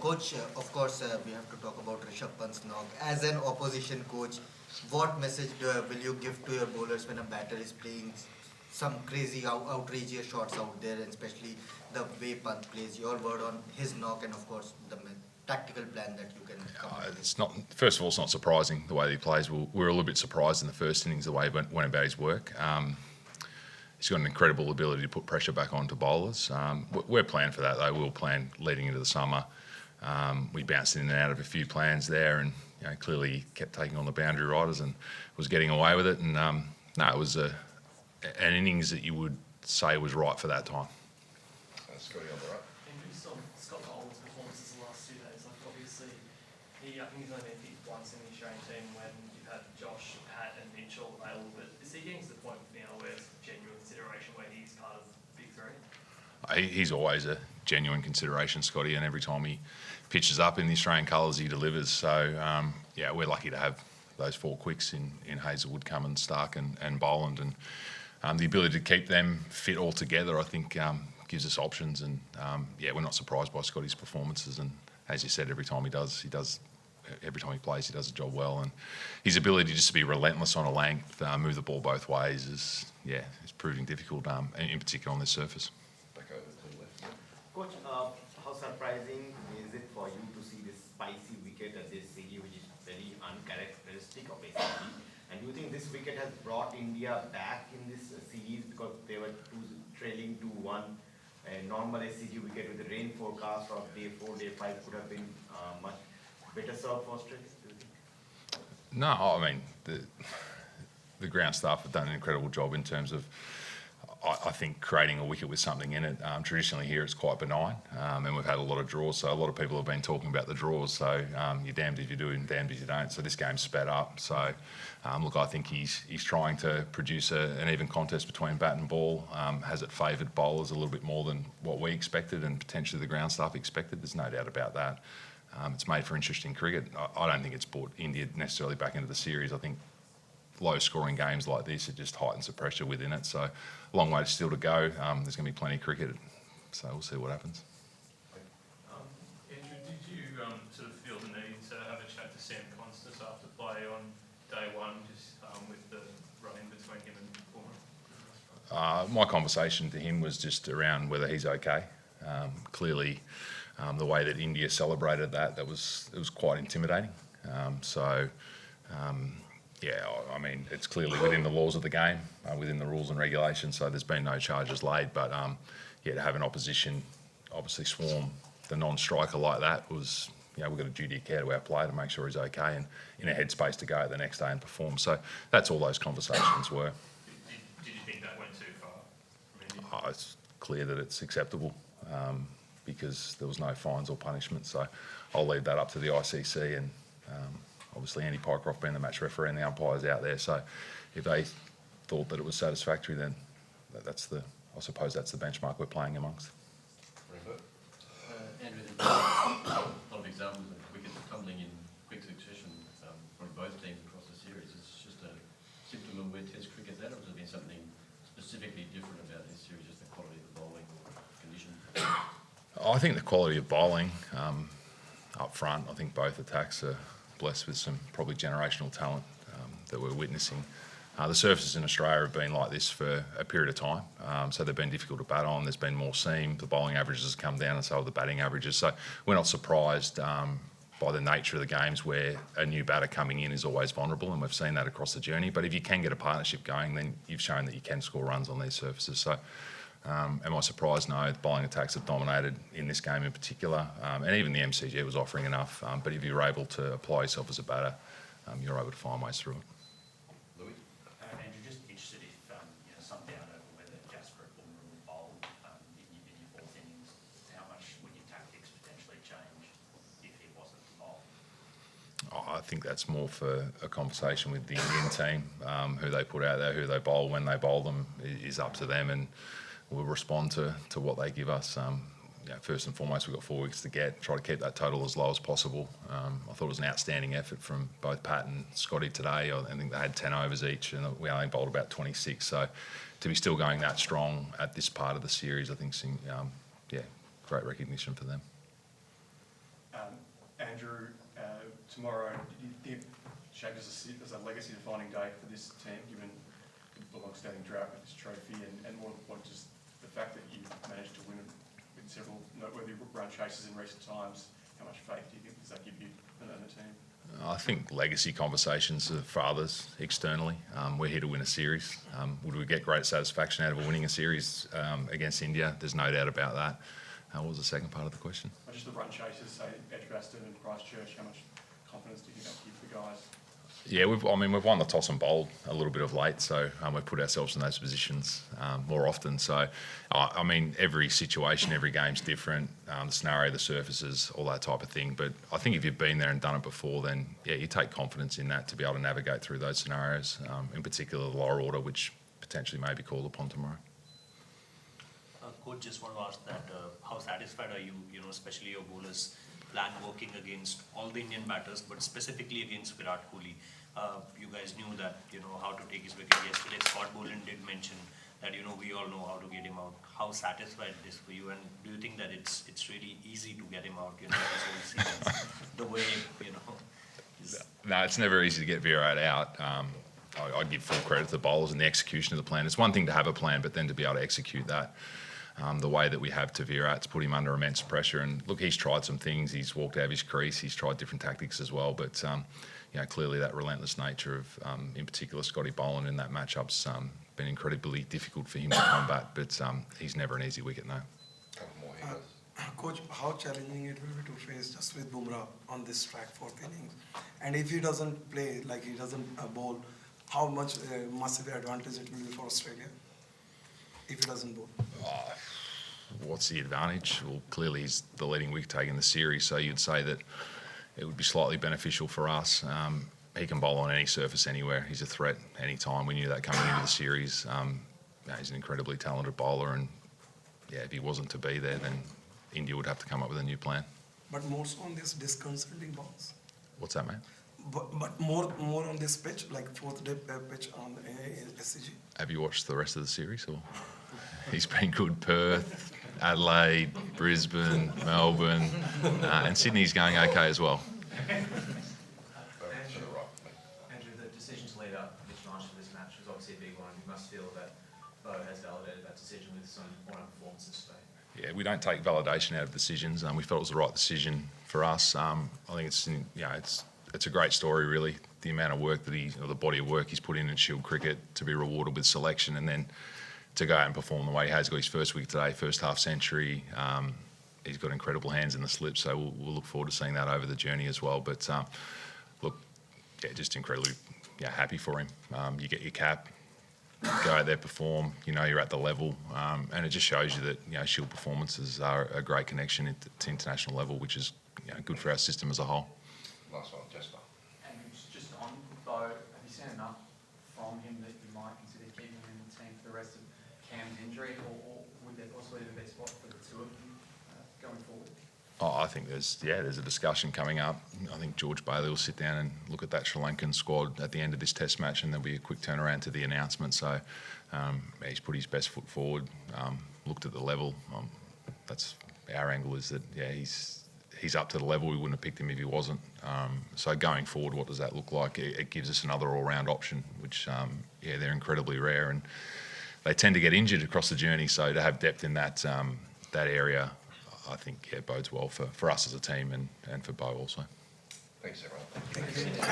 Coach, of course, we have to talk about Rishabh Pant's knock. As an opposition coach, what message will you give to your bowlers when a batter is playing some crazy, outrageous shots out there, and especially the way Pant plays? Your word on his knock, and of course, the tactical plan that you can come up with. It's not. First of all, it's not surprising the way that he plays. We're a little bit surprised in the first innings the way he went about his work. He's got an incredible ability to put pressure back onto bowlers. We're planning for that though. We'll plan leading into the summer. We bounced in and out of a few plans there, and clearly he kept taking on the boundary riders and was getting away with it. And no, it was an innings that you would say was right for that time. Scotty on the right. Andrew, Scott Boland's performances the last 2 days, like obviously, I think he's only been picked once in the Australian team when you've had Josh, Pat and Mitchell available, but is he getting to the point now where it's genuine consideration where he's part of Big Three? He's always a genuine consideration, Scotty, and every time he pitches up in the Australian colours, he delivers. So, we're lucky to have those four quicks in Hazelwood, Cummins, Stark and Boland, and the ability to keep them fit all together, I think, gives us options. And, we're not surprised by Scotty's performances. And as you said, every time he plays, he does the job well. And his ability just to be relentless on a length, move the ball both ways is proving difficult, in particular on this surface. Back over to the left. Coach, how surprising is it for you to see this spicy wicket at this series, which is very uncharacteristic of a series? And do you think this wicket has brought India back in this series because they were trailing 2-1? A normal SCG wicket with the rain forecast of day 4, day 5 could have been much better served for Australia, do you think? No, I mean, the ground staff have done an incredible job in terms of, I think, creating a wicket with something in it. Traditionally here it's quite benign, and we've had a lot of draws, so a lot of people have been talking about the draws, so you're damned if you do and damned if you don't. So this game's sped up. So look, I think he's trying to produce an even contest between bat and ball. Has it favoured bowlers a little bit more than what we expected and potentially the ground staff expected? There's no doubt about that. It's made for interesting cricket. I don't think it's brought India necessarily back into the series. I think low-scoring games like this, it just heightens the pressure within it. So a long way still to go. There's going to be plenty of cricket, so we'll see what happens. Andrew, did you sort of feel the need to have a chat to Sam Constance after play on day one, just with the run-in between him and Boomer? My conversation to him was just around whether he's okay. Clearly, the way that India celebrated that it was quite intimidating. I mean, it's clearly within the laws of the game, within the rules and regulations, so there's been no charges laid. But, to have an opposition obviously swarm the non-striker like that was, we've got a duty of care to our player to make sure he's okay and in a headspace to go the next day and perform. So that's all those conversations were. Did you think that went too far? It's clear that it's acceptable because there was no fines or punishment. So I'll leave that up to the ICC and obviously Andy Pycroft being the match referee and the umpires out there. So if they thought that it was satisfactory, then I suppose that's the benchmark we're playing amongst. Andrew, there's a lot of examples of wickets tumbling in quick succession from both teams across the series. It's just a symptom of where Test cricket's at, or has there been something specifically different about this series, just the quality of the bowling condition? I think the quality of bowling up front, I think both attacks are blessed with some probably generational talent that we're witnessing. The surfaces in Australia have been like this for a period of time, so they've been difficult to bat on. There's been more seam, the bowling averages have come down and so have the batting averages. So we're not surprised by the nature of the games where a new batter coming in is always vulnerable, and we've seen that across the journey. But if you can get a partnership going, then you've shown that you can score runs on these surfaces. So am I surprised? No, the bowling attacks have dominated in this game in particular, and even the MCG was offering enough. But if you're able to apply yourself as a batter, you're able to find ways through it. Andrew, just interested if some doubt over whether Jasper or Boomer will bowl in your fourth innings, how much would your tactics potentially change if he wasn't to bowl? I think that's more for a conversation with the Indian team. Who they put out there, who they bowl, when they bowl them is up to them, and we'll respond to what they give us. First and foremost, we've got 4 weeks to try to keep that total as low as possible. I thought it was an outstanding effort from both Pat and Scotty today. I think they had 10 overs each and we only bowled about 26. So to be still going that strong at this part of the series, I think, great recognition for them. Andrew, tomorrow, do you think Shag is a legacy-defining day for this team, given the long-standing drought with this trophy, and more what just the fact that you managed to win with several noteworthy run chases in recent times? How much faith do you think does that give you and the team? I think legacy conversations are for others externally. We're here to win a series. Would we get great satisfaction out of winning a series against India? There's no doubt about that. What was the second part of the question? Just the run chases, say Edgbaston and Christchurch. How much confidence do you think that gives the guys? Yeah, we've won the toss and bowled a little bit of late, so we've put ourselves in those positions more often. So, I mean, every situation, every game's different. The scenario, the surfaces, all that type of thing. But I think if you've been there and done it before, then yeah, you take confidence in that to be able to navigate through those scenarios. In particular, the lower order, which potentially may be called upon tomorrow. Coach, just want to ask that how satisfied are you, especially your bowlers plan working against all the Indian batters, but specifically against Virat Kohli. You guys knew that, how to take his wicket yesterday. Scott Boland did mention that, we all know how to get him out. How satisfied it is for you, and do you think that it's really easy to get him out, this whole season, the way, No, it's never easy to get Virat out. I give full credit to the bowlers and the execution of the plan. It's one thing to have a plan, but then to be able to execute that the way that we have to Virat's put him under immense pressure. And look, he's tried some things. He's walked out of his crease. He's tried different tactics as well. But clearly that relentless nature of, in particular, Scotty Boland in that matchup's been incredibly difficult for him to combat. But he's never an easy wicket, no. Couple more here. Coach, how challenging it will be to face just with Bumrah on this track, fourth innings? And if he doesn't play, like he doesn't bowl, how much massive advantage it will be for Australia if he doesn't bowl? What's the advantage? Well, clearly he's the leading wicket taker in the series, so you'd say that it would be slightly beneficial for us. He can bowl on any surface anywhere. He's a threat anytime. We knew that coming into the series. He's an incredibly talented bowler, and yeah, if he wasn't to be there, then India would have to come up with a new plan. But more so on this disconcerting balls. What's that, mate? But more on this pitch, like fourth day pitch on SCG. Have you watched the rest of the series? Or he's been good. Perth, Adelaide, Brisbane, Melbourne, and Sydney's going okay as well. To the right. Andrew, the decision to lead up Mitch Marsh for this match was obviously a big one. You must feel that Bo has validated that decision with some important performances today. Yeah, we don't take validation out of decisions. We felt it was the right decision for us. I think it's a great story, really. The amount of work that the body of work he's put in Shield cricket to be rewarded with selection, and then to go out and perform the way he has. Got his first wicket today, first half century. He's got incredible hands in the slip, so we'll look forward to seeing that over the journey as well. But just incredibly happy for him. You get your cap, go out there, perform. You're at the level, and it just shows you that Shield performances are a great connection to international level, which is good for our system as a whole. Last one, Jasper. And just on Bo, have you seen enough from him that you might consider keeping him in the team for the rest of Cam's injury, or would there possibly be a spot for the two of them going forward? I think there's a discussion coming up. I think George Bailey will sit down and look at that Sri Lankan squad at the end of this Test match, and there'll be a quick turnaround to the announcement. So he's put his best foot forward, looked at the level. That's our angle, is that he's up to the level. We wouldn't have picked him if he wasn't. So going forward, what does that look like? It gives us another all-round option, which they're incredibly rare, and they tend to get injured across the journey. So to have depth in that area, I think bodes well for us as a team and for Bo also. Thanks, everyone.